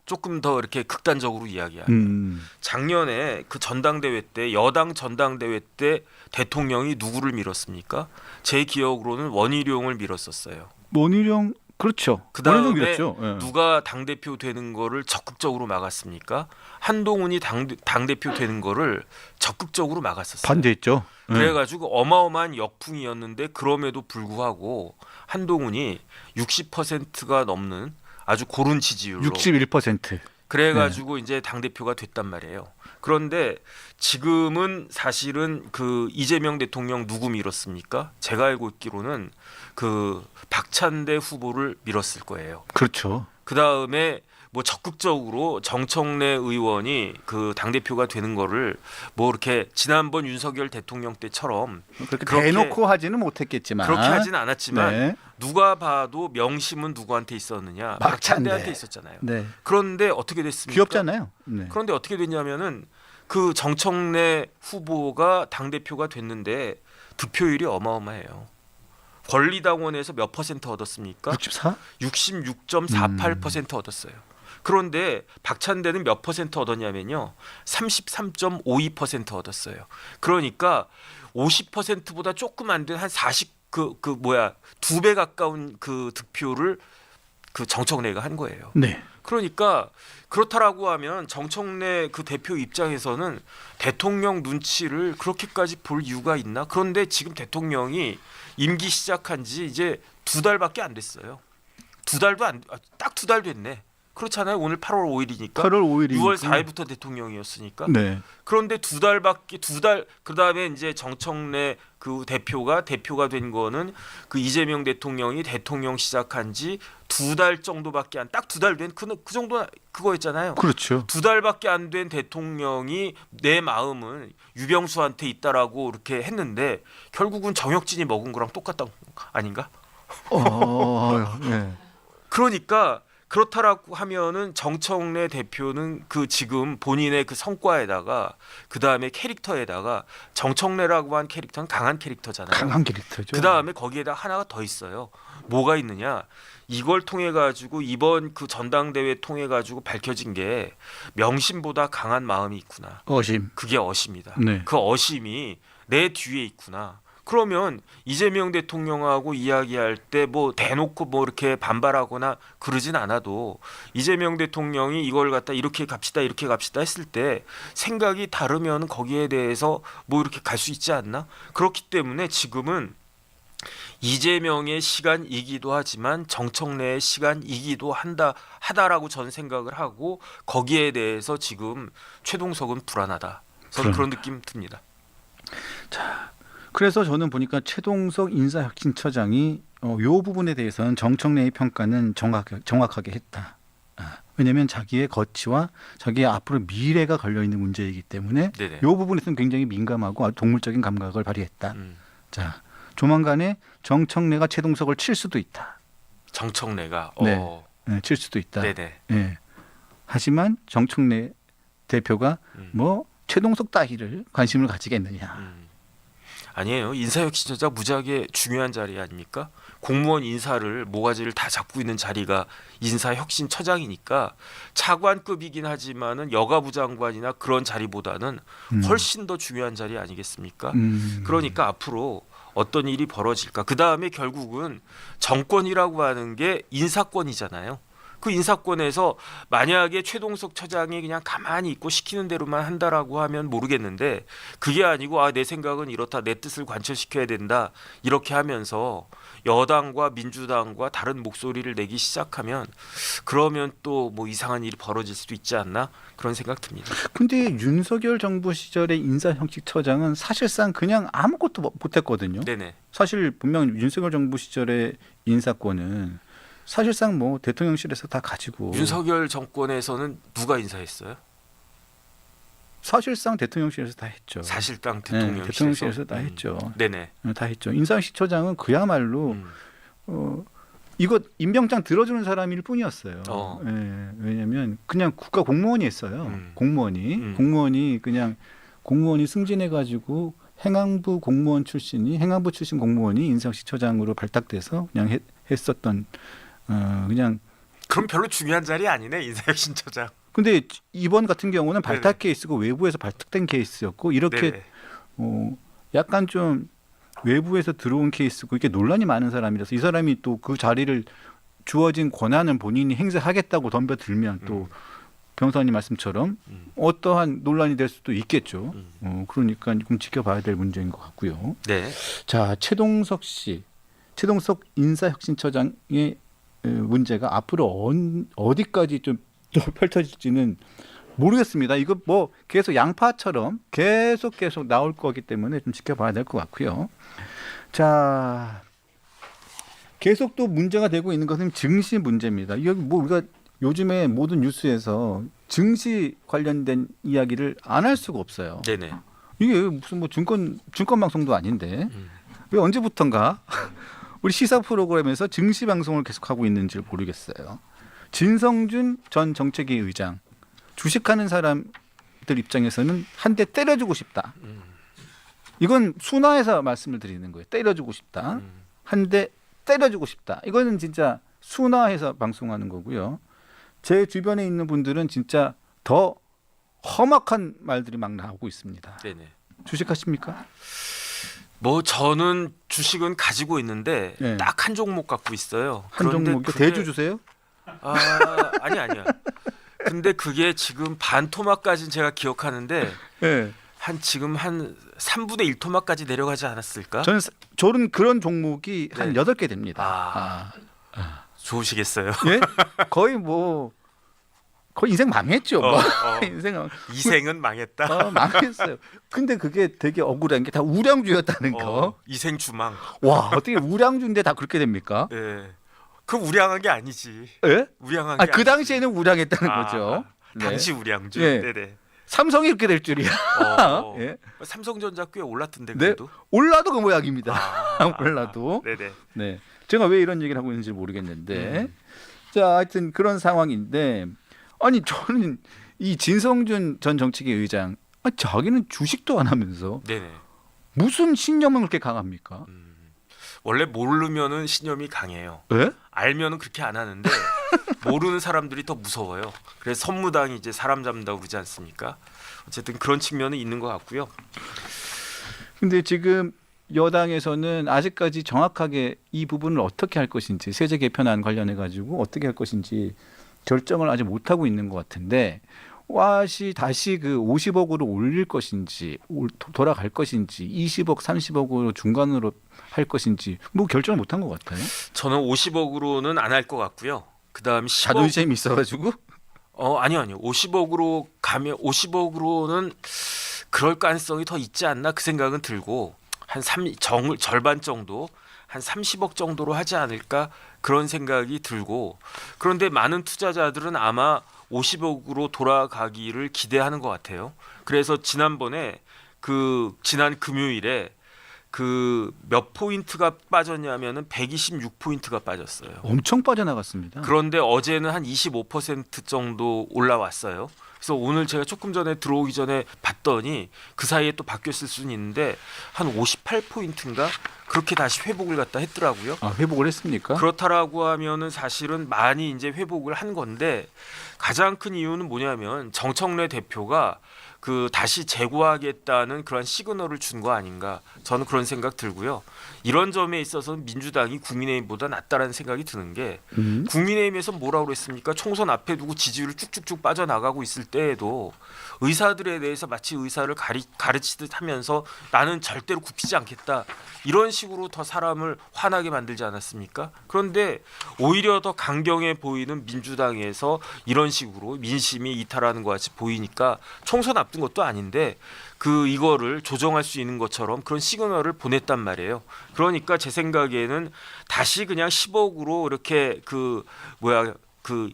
조금 더 이렇게 극단적으로 이야기하면 작년에 그 전당대회 때 여당 전당대회 때 대통령이 누구를 밀었습니까? 제 기억으로는 원희룡을 밀었었어요. 원희룡 그렇죠. 그다음에 원희룡 밀었죠. 예. 누가 당대표 되는 거를 적극적으로 막았습니까? 한동훈이 당대표 되는 거를 적극적으로 막았었어요. 반대했죠. 예. 그래가지고 어마어마한 역풍이었는데 그럼에도 불구하고 한동훈이 60%가 넘는 아주 고른 지지율로 61%. 그래가지고 이제 당 대표가 됐단 말이에요. 그런데 지금은 사실은 그 이재명 대통령 누구 밀었습니까? 제가 알고 있기로는 그 박찬대 후보를 밀었을 거예요. 그렇죠. 그 다음에 뭐 적극적으로 정청래 의원이 그 당 대표가 되는 거를 뭐 이렇게 지난번 윤석열 대통령 때처럼 그렇게 대놓고 하지는 못했겠지만 그렇게 하지는 않았지만 네. 누가 봐도 명심은 누구한테 있었느냐? 박찬대. 박찬대한테 있었잖아요. 네. 그런데 어떻게 됐습니까? 귀엽잖아요. 네. 그런데 어떻게 됐냐면은 그 정청래 후보가 당 대표가 됐는데 득표율이 어마어마해요. 권리당원에서 몇 퍼센트 얻었습니까? 64? 66.48% 얻었어요. 그런데 박찬대는 몇 퍼센트 얻었냐면요. 33.52% 얻었어요. 그러니까 50%보다 조금 안 된 한 2배 가까운 그 득표를 그 정청래가 한 거예요. 네. 그러니까 그렇다라고 하면 정청래 그 대표 입장에서는 대통령 눈치를 그렇게까지 볼 이유가 있나? 그런데 지금 대통령이 임기 시작한 지 이제 2달밖에 안 됐어요. 딱 2달 됐네. 그렇잖아요. 오늘 8월 5일이니까 8월 5일이니까 6월 4일부터 대통령이었으니까. 네. 그런데 2달 그다음에 이제 정청래 그 대표가 된 거는 그 이재명 대통령이 대통령 시작한 지 2달 정도밖에 딱 2달 된 그 정도 그거였잖아요. 그렇죠. 2달밖에 안 된 대통령이 내 마음은 유병수한테 있다라고 이렇게 했는데 결국은 정혁진이 먹은 거랑 똑같다 아닌가? 네. 그러니까 그렇다라고 하면은 정청래 대표는 그 지금 본인의 그 성과에다가 그 다음에 캐릭터에다가 정청래라고 한 캐릭터는 강한 캐릭터잖아요. 강한 캐릭터죠. 그 다음에 거기에다 하나가 더 있어요. 뭐가 있느냐? 이걸 통해 가지고 이번 그 전당대회 통해 가지고 밝혀진 게 명심보다 강한 마음이 있구나. 어심. 그게 어심이다. 네. 그 어심이 내 뒤에 있구나. 그러면 이재명 대통령하고 이야기할 때 뭐 대놓고 뭐 이렇게 반발하거나 그러진 않아도 이재명 대통령이 이걸 갖다 이렇게 갑시다 했을 때 생각이 다르면 거기에 대해서 뭐 이렇게 갈 수 있지 않나? 그렇기 때문에 지금은 이재명의 시간이기도 하지만 정청래의 시간이기도 하다라고 저는 생각을 하고 거기에 대해서 지금 최동석은 불안하다. 저는 그런 느낌 듭니다. 자, 그래서 저는 보니까 최동석 인사혁신처장이 요 부분에 대해서는 정청래의 평가는 정확하게 했다. 왜냐하면 자기의 거취와 자기의 앞으로 미래가 걸려 있는 문제이기 때문에 네네. 요 부분에서는 굉장히 민감하고 아주 동물적인 감각을 발휘했다. 자, 조만간에 정청래가 최동석을 칠 수도 있다. 정청래가 네, 칠 수도 있다. 네네. 네. 하지만 정청래 대표가 뭐 최동석 따위를 관심을 가지겠느냐. 아니에요. 인사혁신처장 무지하게 중요한 자리 아닙니까? 공무원 인사를 모가지를 다 잡고 있는 자리가 인사혁신처장이니까 차관급이긴 하지만은 여가부 장관이나 그런 자리보다는 훨씬 더 중요한 자리 아니겠습니까? 그러니까 앞으로 어떤 일이 벌어질까? 그 다음에 결국은 정권이라고 하는 게 인사권이잖아요. 그 인사권에서 만약에 최동석 처장이 그냥 가만히 있고 시키는 대로만 한다라고 하면 모르겠는데 그게 아니고 내 생각은 이렇다, 내 뜻을 관철시켜야 된다 이렇게 하면서 여당과 민주당과 다른 목소리를 내기 시작하면 그러면 또 뭐 이상한 일이 벌어질 수도 있지 않나 그런 생각 듭니다. 근데 윤석열 정부 시절의 인사혁신처장은 사실상 그냥 아무것도 못했거든요. 네네. 사실 분명 윤석열 정부 시절의 인사권은 사실상 뭐 대통령실에서 다 가지고 윤석열 정권에서는 누가 인사했어요? 사실상 대통령실에서 다 했죠. 사실상 네, 대통령실에서 다 했죠. 네네. 다 했죠. 인사혁신처장은 그야말로 이거 임명장 들어주는 사람일 뿐이었어요. 예, 왜냐하면 그냥 국가 공무원이 했어요. 공무원이 그냥 공무원이 승진해가지고 행안부 행안부 출신 공무원이 인사혁신처장으로 발탁돼서 그냥 했었던 그냥. 그럼 별로 중요한 자리 아니네 인사혁신처장. 근데 이번 같은 경우는 발탁 네네. 케이스고 외부에서 발탁된 케이스였고 이렇게 약간 좀 외부에서 들어온 케이스고 이렇게 논란이 많은 사람이라서 이 사람이 또 그 자리를 주어진 권한을 본인이 행사하겠다고 덤벼들면 또 변호사님 말씀처럼 어떠한 논란이 될 수도 있겠죠. 그러니까 좀 지켜봐야 될 문제인 것 같고요. 네. 자, 최동석 인사혁신처장의 문제가 앞으로 어디까지 좀 또 펼쳐질지는 모르겠습니다. 이거 뭐 계속 양파처럼 계속 나올 거기 때문에 좀 지켜봐야 될 것 같고요. 자, 계속 또 문제가 되고 있는 것은 증시 문제입니다. 여기 뭐 우리가 요즘에 모든 뉴스에서 증시 관련된 이야기를 안 할 수가 없어요. 네네. 이게 무슨 뭐 증권 방송도 아닌데 왜 언제부턴가 우리 시사 프로그램에서 증시 방송을 계속 하고 있는지 모르겠어요. 진성준 전 정책위 의장 주식하는 사람들 입장에서는 한 대 때려주고 싶다. 이건 순화해서 말씀을 드리는 거예요. 때려주고 싶다. 한 대 때려주고 싶다. 이거는 진짜 순화해서 방송하는 거고요. 제 주변에 있는 분들은 진짜 더 험악한 말들이 막 나오고 있습니다. 네네. 주식하십니까? 뭐 저는 주식은 가지고 있는데 네. 딱 한 종목 갖고 있어요. 한 그런데 종목이 그게- 대주 주세요? 아니야. 근데 그게 지금 반 토막까지는 제가 기억하는데 네. 지금 한 3분의 1 토막까지 내려가지 않았을까? 저는 그런 종목이 한 네. 8개 됩니다. 좋으시겠어요. 예? 거의 인생 망했죠. 뭐. 이생은 망했다. 망했어요. 근데 그게 되게 억울한 게 다 우량주였다는 거. 이생 주망. 와, 어떻게 우량주인데 다 그렇게 됩니까? 네. 그 우량한 게 아니지. 예? 우량한 게 그 당시에는 우량했다는 아, 거죠. 네. 당시 우량주. 예. 네네. 삼성이 이렇게 될 줄이야. 예. 삼성전자 꽤 올랐던데 네. 그래도. 올라도 그 모양입니다. 아, 올라도. 네네. 네. 제가 왜 이런 얘기를 하고 있는지 모르겠는데. 자, 하여튼 그런 상황인데 아니 저는 이 진성준 전 정책위 의장 자기는 주식도 안 하면서 네네. 무슨 신념은 그렇게 강합니까? 원래 모르면은 신념이 강해요. 예? 알면은 그렇게 안 하는데 모르는 사람들이 더 무서워요. 그래서 선무당이 이제 사람 잡는다고 그러지 않습니까? 어쨌든 그런 측면은 있는 것 같고요. 근데 지금 여당에서는 아직까지 정확하게 이 부분을 어떻게 할 것인지 세제 개편안 관련해 가지고 어떻게 할 것인지 결정을 아직 못 하고 있는 것 같은데 다시 그 50억으로 올릴 것인지 돌아갈 것인지 20억 30억으로 중간으로 할 것인지 뭐 결정을 못 한 것 같아요. 저는 50억으로는 안 할 것 같고요. 그다음 10억 자존심이 있어가지고 아니요. 50억으로 가면 50억으로는 그럴 가능성이 더 있지 않나 그 생각은 들고 한 절반 정도 한 30억 정도로 하지 않을까 그런 생각이 들고 그런데 많은 투자자들은 아마 50억으로 돌아가기를 기대하는 것 같아요. 그래서 지난번에 지난 금요일에 몇 포인트가 빠졌냐면은 126포인트가 빠졌어요. 엄청 빠져나갔습니다. 그런데 어제는 한 25% 정도 올라왔어요. 그래서 오늘 제가 조금 전에 들어오기 전에 봤더니 그 사이에 또 바뀌었을 수는 있는데 한 58포인트인가 그렇게 다시 회복을 갖다 했더라고요. 회복을 했습니까? 그렇다라고 하면은 사실은 많이 이제 회복을 한 건데 가장 큰 이유는 뭐냐면 정청래 대표가 다시 재고하겠다는 그런 시그널을 준 거 아닌가 저는 그런 생각 들고요. 이런 점에 있어서 민주당이 국민의힘보다 낫다라는 생각이 드는 게 국민의힘에서 뭐라고 그랬습니까? 총선 앞에 두고 지지율을 쭉쭉쭉 빠져나가고 있을 때에도 의사들에 대해서 마치 의사를 가르치듯 하면서 나는 절대로 굽히지 않겠다. 이런 식으로 더 사람을 화나게 만들지 않았습니까? 그런데 오히려 더 강경해 보이는 민주당에서 이런 식으로 민심이 이탈하는 것 같이 보이니까 총선 앞둔 것도 아닌데 이거를 조정할 수 있는 것처럼 그런 시그널을 보냈단 말이에요. 그러니까 제 생각에는 다시 그냥 10억으로 이렇게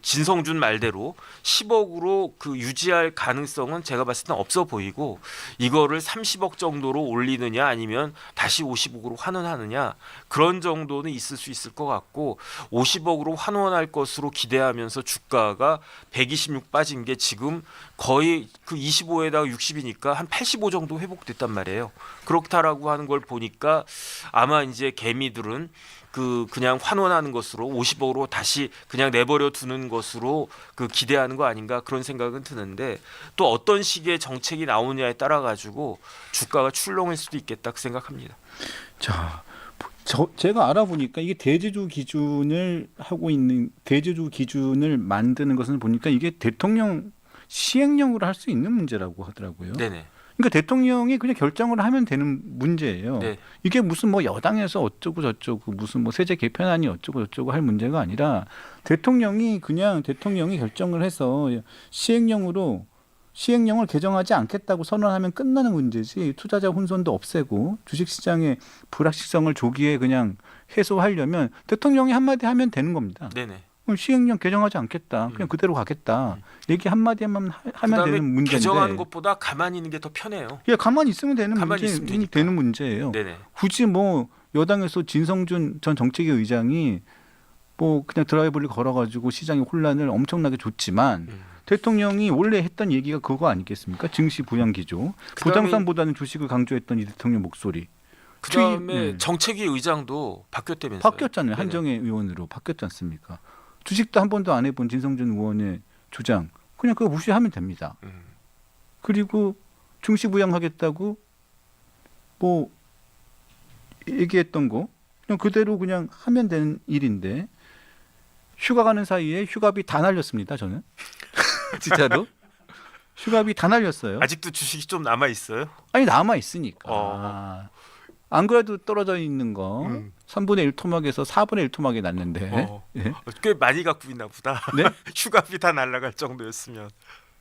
진성준 말대로 10억으로 유지할 가능성은 제가 봤을 땐 없어 보이고 이거를 30억 정도로 올리느냐 아니면 다시 50억으로 환원하느냐 그런 정도는 있을 수 있을 것 같고 50억으로 환원할 것으로 기대하면서 주가가 126 빠진 게 지금 거의 25에다가 60이니까 한 85 정도 회복됐단 말이에요. 그렇다라고 하는 걸 보니까 아마 이제 개미들은 그냥 환원하는 것으로 50억으로 다시 그냥 내버려 두는 것으로 기대하는 거 아닌가 그런 생각은 드는데 또 어떤 식의 정책이 나오냐에 따라 가지고 주가가 출렁일 수도 있겠다 그 생각합니다. 자, 제가 알아보니까 이게 대주주 기준을 만드는 것은 보니까 이게 대통령 시행령으로 할 수 있는 문제라고 하더라고요. 네네. 그러니까 대통령이 그냥 결정을 하면 되는 문제예요. 네. 이게 무슨 여당에서 어쩌고 저쩌고 무슨 세제 개편안이 어쩌고 저쩌고 할 문제가 아니라 대통령이 결정을 해서 시행령을 개정하지 않겠다고 선언하면 끝나는 문제지 투자자 혼선도 없애고 주식시장의 불확실성을 조기에 그냥 해소하려면 대통령이 한마디 하면 되는 겁니다. 네네. 그럼 시행령 개정하지 않겠다. 그냥 그대로 가겠다. 얘기 한마디만 하면 되는 문제인데. 개정하는 것보다 가만히 있는 게 더 편해요. 예, 가만히 있으면 되는 되니까. 문제예요. 네네. 굳이 여당에서 진성준 전 정책위 의장이 그냥 드라이브를 걸어가지고 시장의 혼란을 엄청나게 줬지만 대통령이 원래 했던 얘기가 그거 아니겠습니까? 증시 부양 기조. 부동산보다는 주식을 강조했던 이 대통령 목소리. 그다음에 정책위 의장도 바뀌었다면서요. 바뀌었잖아요. 네네. 한정혜 의원으로 바뀌었지 않습니까? 주식도 한 번도 안 해본 진성준 의원의 조장 그냥 그거 무시하면 됩니다. 그리고 증시부양하겠다고 뭐 얘기했던 거 그냥 그대로 그냥 하면 되는 일인데 휴가 가는 사이에 휴가비 다 날렸습니다. 저는 진짜로 휴가비 다 날렸어요. 아직도 주식이 좀 남아 있어요? 아니 남아 있으니까. 안 그래도 떨어져 있는 거 3분의 1 토막에서 4분의 1 토막이 났는데 예? 꽤 많이 갖고 있나 보다. 네? 휴가비 다 날아갈 정도였으면.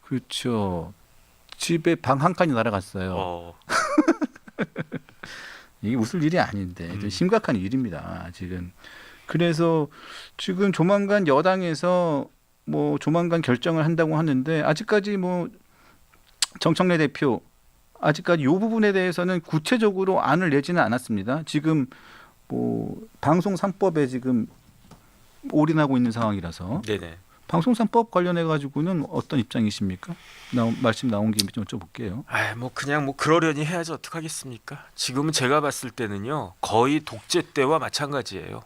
그렇죠. 집에 방 한 칸이 날아갔어요. 이게 웃을 일이 아닌데 좀 심각한 일입니다. 지금. 그래서 지금 조만간 여당에서 뭐 조만간 결정을 한다고 하는데 아직까지 뭐 정청래 대표 아직까지 이 부분에 대해서는 구체적으로 안을 내지는 않았습니다. 지금 뭐 방송 3법에 지금 올인하고 있는 상황이라서 네네. 방송 3법 관련해 가지고는 어떤 입장이십니까? 말씀 나온 김에 좀 여쭤볼게요. 뭐 그냥 뭐 그러려니 해야지 어떡하겠습니까? 지금은 제가 봤을 때는요 거의 독재 때와 마찬가지예요.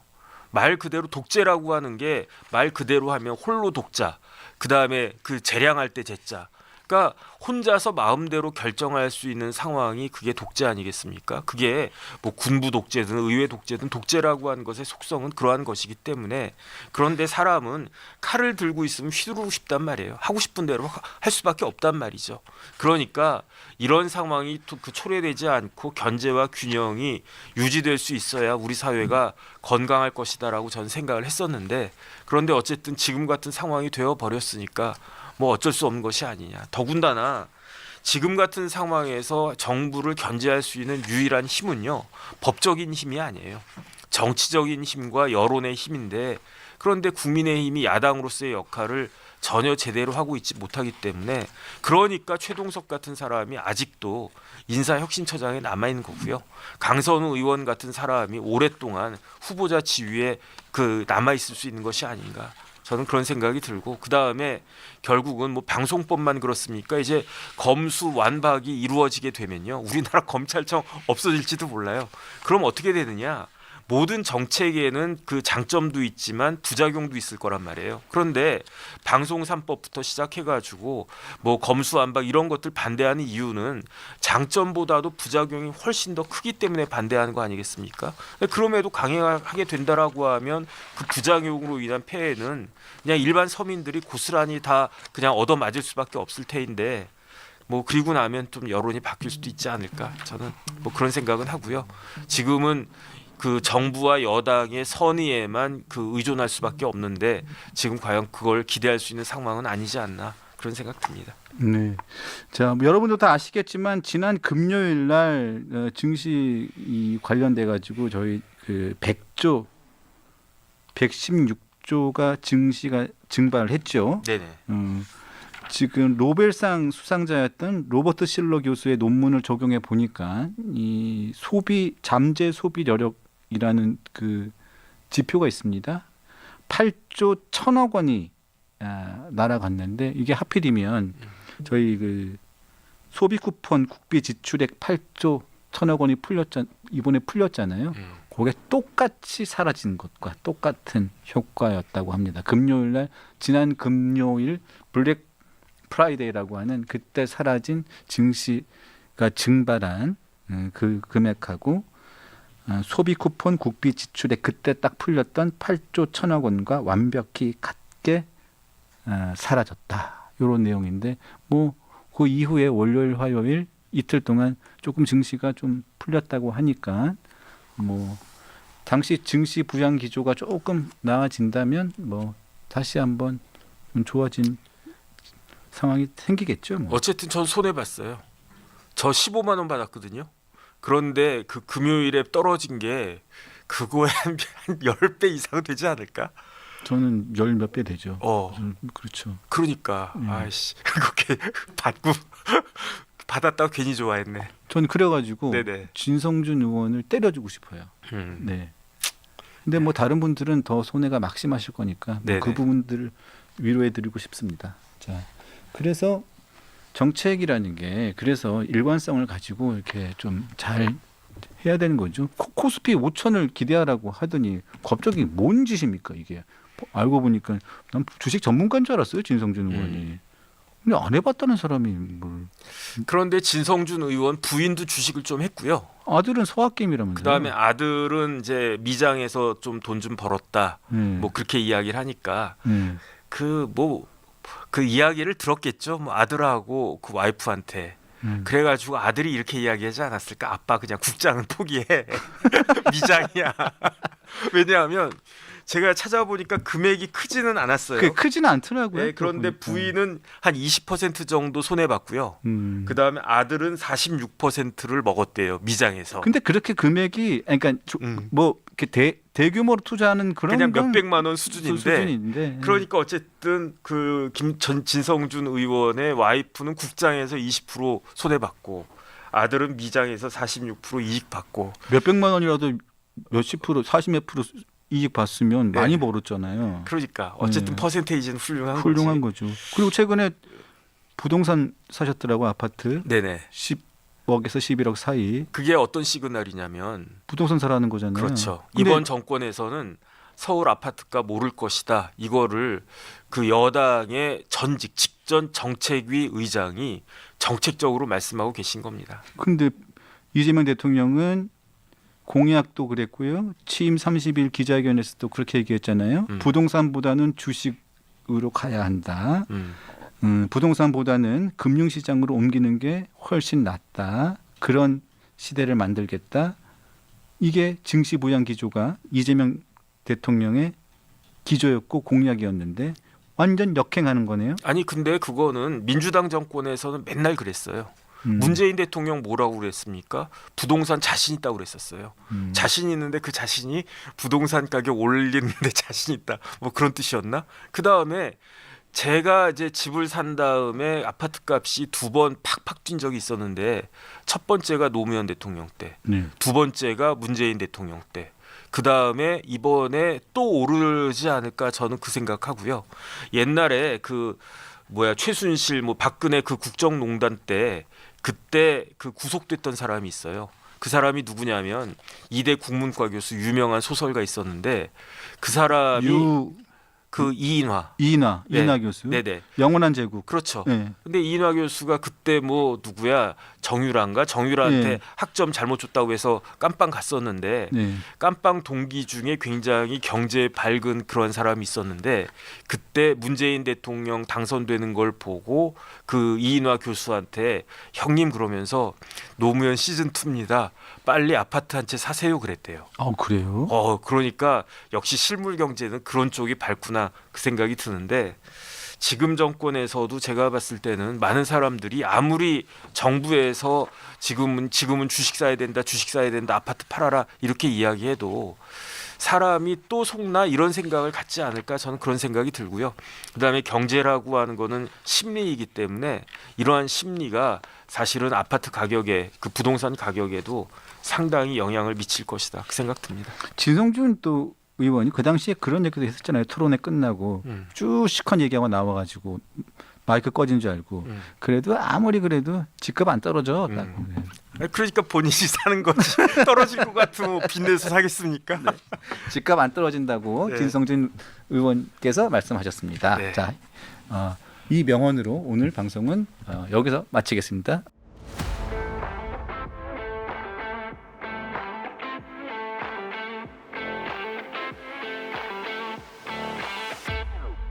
말 그대로 독재라고 하는 게 말 그대로 하면 홀로 독자. 그 다음에 그 재량할 때 재자. 그러니까 혼자서 마음대로 결정할 수 있는 상황이 그게 독재 아니겠습니까? 그게 뭐 군부 독재든 의회 독재든 독재라고 하는 것의 속성은 그러한 것이기 때문에 그런데 사람은 칼을 들고 있으면 휘두르고 싶단 말이에요. 하고 싶은 대로 할 수밖에 없단 말이죠. 그러니까 이런 상황이 그 초래되지 않고 견제와 균형이 유지될 수 있어야 우리 사회가 건강할 것이다라고 저는 생각을 했었는데 그런데 어쨌든 지금 같은 상황이 되어 버렸으니까 뭐 어쩔 수 없는 것이 아니냐. 더군다나 지금 같은 상황에서 정부를 견제할 수 있는 유일한 힘은요. 법적인 힘이 아니에요. 정치적인 힘과 여론의 힘인데 그런데 국민의힘이 야당으로서의 역할을 전혀 제대로 하고 있지 못하기 때문에 그러니까 최동석 같은 사람이 아직도 인사혁신처장에 남아있는 거고요. 강선우 의원 같은 사람이 오랫동안 후보자 지위에 남아있을 수 있는 것이 아닌가. 저는 그런 생각이 들고 그 다음에 결국은 뭐 방송법만 그렇습니까? 이제 검수 완박이 이루어지게 되면요, 우리나라 검찰청 없어질지도 몰라요. 그럼 어떻게 되느냐? 모든 정책에는 그 장점도 있지만 부작용도 있을 거란 말이에요. 그런데 방송 3법부터 시작해가지고 뭐 검수완박 이런 것들 반대하는 이유는 장점보다도 부작용이 훨씬 더 크기 때문에 반대하는 거 아니겠습니까? 그럼에도 강행하게 된다라고 하면 그 부작용으로 인한 폐해는 그냥 일반 서민들이 고스란히 다 그냥 얻어맞을 수밖에 없을 테인데 뭐 그리고 나면 좀 여론이 바뀔 수도 있지 않을까, 저는 뭐 그런 생각은 하고요. 지금은 그 정부와 여당의 선의에만 의존할 수밖에 없는데 지금 과연 그걸 기대할 수 있는 상황은 아니지 않나, 그런 생각 듭니다. 네. 자, 뭐 여러분도 다 아시겠지만 지난 금요일 날 증시 관련돼 가지고 저희 100조 116조가 증시가 증발을 했죠. 네네. 지금 노벨상 수상자였던 로버트 실러 교수의 논문을 적용해 보니까 이 잠재 소비 여력이라는 그 지표가 있습니다. 8조 1,000억 원이 날아갔는데 이게 하필이면 저희 소비 쿠폰 국비 지출액 8조 1,000억 원이 이번에 풀렸잖아요. 그게 똑같이 사라진 것과 똑같은 효과였다고 합니다. 지난 금요일 블랙 프라이데이라고 하는 그때 사라진 증시가 증발한 그 금액하고 소비 쿠폰 국비 지출에 그때 딱 풀렸던 8조 1,000억 원과 완벽히 같게 사라졌다. 이런 내용인데 뭐 그 이후에 월요일 화요일 이틀 동안 조금 증시가 좀 풀렸다고 하니까 뭐 당시 증시 부양 기조가 조금 나아진다면 뭐 다시 한번 좀 좋아진 상황이 생기겠죠. 뭐. 어쨌든 전 손해 봤어요. 저 15만 원 받았거든요. 그런데 그 금요일에 떨어진 게 그거에 한 10배 이상 되지 않을까? 저는 열 몇 배 되죠. 그렇죠. 그러니까 아이씨 그렇게 받았다고 괜히 좋아했네. 전 그래가지고 네네. 진성준 의원을 때려주고 싶어요. 네. 근데 뭐 다른 분들은 더 손해가 막심하실 거니까 뭐 그 부분들을 위로해드리고 싶습니다. 자, 그래서 정책이라는 게 그래서 일관성을 가지고 이렇게 좀 잘 해야 되는 거죠. 코스피 5천을 기대하라고 하더니 갑자기 뭔 짓입니까 이게? 알고 보니까 난 주식 전문가인 줄 알았어요, 진성준 의원이. 근데 안 해봤다는 사람이 뭘. 그런데 진성준 의원 부인도 주식을 좀 했고요. 아들은 서학개미라면서요. 그다음에 아들은 이제 미장에서 좀 돈 좀 벌었다. 네. 뭐 그렇게 이야기를 하니까 네. 그 이야기를 들었겠죠. 뭐 아들하고 그 와이프한테. 그래가지고 아들이 이렇게 이야기하지 않았을까? 아빠 그냥 국장은 포기해. 미장이야. 왜냐하면 제가 찾아보니까 금액이 크지는 않았어요. 그게 크지는 않더라고요. 네, 그런데 보니까. 부인은 한 20% 정도 손해 봤고요. 그다음에 아들은 46%를 먹었대요. 미장에서. 근데 그렇게 금액이 그러니까 뭐 이렇게 대규모로 투자하는 그런 그냥 건 몇백만 원 수준인데. 그러니까 어쨌든 그 진성준 의원의 와이프는 국장에서 20% 손해 받고 아들은 미장에서 46% 이익 받고. 몇백만 원이라도 몇십 프로 40몇 프로 이익 봤으면 네. 많이 벌었잖아요. 그러니까 어쨌든 네. 퍼센테이지는 훌륭한 거죠. 그리고 최근에 부동산 사셨더라고, 아파트. 네네. 10억에서 11억 사이. 그게 어떤 시그널이냐면 부동산 사라는 거잖아요. 그렇죠. 근데 이번 정권에서는 서울 아파트값 오를 것이다. 이거를 그 여당의 직전 정책위 의장이 정책적으로 말씀하고 계신 겁니다. 근데 이재명 대통령은 공약도 그랬고요. 취임 30일 기자회견에서도 그렇게 얘기했잖아요. 부동산보다는 주식으로 가야 한다. 부동산보다는 금융시장으로 옮기는 게 훨씬 낫다. 그런 시대를 만들겠다. 이게 증시부양 기조가 이재명 대통령의 기조였고 공약이었는데 완전 역행하는 거네요. 아니 근데 그거는 민주당 정권에서는 맨날 그랬어요. 문재인 대통령 뭐라고 그랬습니까? 부동산 자신 있다고 그랬었어요. 자신 있는데 그 자신이 부동산 가격 올리는데 자신 있다. 뭐 그런 뜻이었나? 그다음에 제가 이제 집을 산 다음에 아파트 값이 2번 팍팍 뛴 적이 있었는데 첫 번째가 노무현 대통령 때, 네. 두 번째가 문재인 대통령 때. 그다음에 이번에 또 오르지 않을까 저는 그 생각하고요. 옛날에 최순실 박근혜 그 국정농단 때 그때 그 구속됐던 사람이 있어요. 그 사람이 누구냐면 이대 국문과 교수 유명한 소설가 있었는데 그 사람이 이인화 교수. 네네. 영원한 제국. 그렇죠. 네. 근데 이인화 교수가 그때 정유라한테 네. 학점 잘못 줬다고 해서 깜빵 갔었는데 네. 깜빵 동기 중에 굉장히 경제에 밝은 그런 사람이 있었는데 그때 문재인 대통령 당선되는 걸 보고 그 이인화 교수한테 형님 그러면서 노무현 시즌 2입니다. 빨리 아파트 한 채 사세요 그랬대요. 그래요? 그러니까 역시 실물 경제는 그런 쪽이 밝구나 그 생각이 드는데 지금 정권에서도 제가 봤을 때는 많은 사람들이 아무리 정부에서 지금은 주식 사야 된다, 아파트 팔아라 이렇게 이야기해도 사람이 또 속나 이런 생각을 갖지 않을까 저는 그런 생각이 들고요. 그다음에 경제라고 하는 거는 심리이기 때문에 이러한 심리가 사실은 아파트 가격에 그 부동산 가격에도 상당히 영향을 미칠 것이다 그 생각 듭니다. 진성준 또 의원이 그 당시에 그런 얘기도 했었잖아요. 토론회 끝나고 쭉 시컷 얘기하고 나와가지고 마이크 꺼진 줄 알고 그래도 아무리 그래도 집값 안 떨어져. 그러니까 본인이 사는 거지. 떨어질 것 같으면 빚내서 사겠습니까? 네. 집값 안 떨어진다고 네. 진성준 의원께서 말씀하셨습니다. 네. 자, 이 명언으로 오늘 방송은 여기서 마치겠습니다.